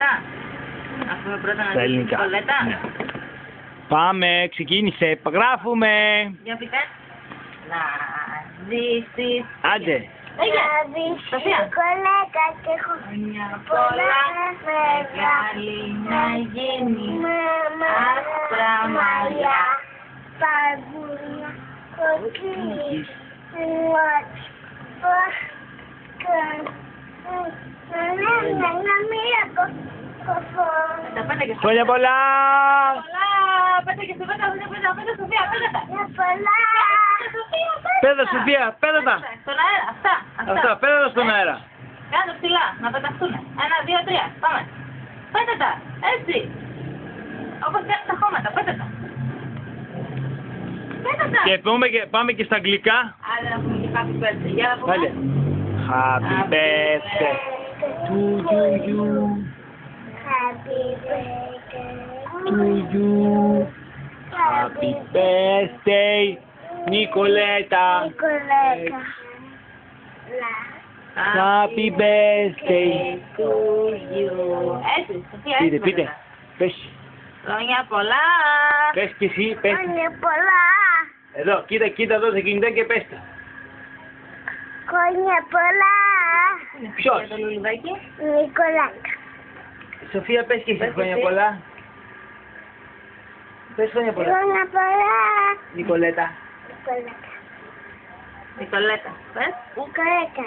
ελληνικά. Να πούμε πρώτα να Στα δεις ελληνικά. Νικολέτα. Ναι. Πάμε, ξεκίνησε, γράφουμε. Για πείτε. Να ζήσεις. Άντε. Σοφία. Νικολέτα και έχω Μια πολλά μεγάλη να γίνει. Άσπρα μαλλιά. Παγούλια, κοκκίνη, Τα πέντε και στο Χρόνια πολλά. πολλά. Πέντε και στο πέντε, πέντε, Σοφία, πέντε τα. Πέτα Σοφία, πέτα τα. Στον αέρα, αυτά. Αυτά, πέτα τα στον αέρα. Κάτω ψηλά, να πεταχτούνε. 1, 2, 3, πάμε. Πέτε τα, έτσι. Όπως κάνεις τα χώματα, πέτε τα. Πέτε τα. Και πάμε και στα αγγλικά. Άντε να πούμε και happy birthday. Για να πούμε. Πάλι. Happy birthday to you. To you. Happy birthday, Νικολέτα. Happy birthday. To you. Έτσι, Σοφία, Πείτε, έτσι. πείτε. πέτε τα. Πες. Χρόνια πολλά. Πες και εσύ, πες. Είναι πολλά. Εδώ, κοίτα εδώ σε κινητά και πες τα. Χρόνια πολλά. Ποιος? Για το λουλουδάκι. Νικολέτα. Σοφία, πες και εσύ Πες και χρόνια εσύ. πολλά. Πες χρόνια πολλά. Χρόνια πολλά. Νικολέτα. Νικολέτα. Νικολέτα. Πες. Νικολέτα.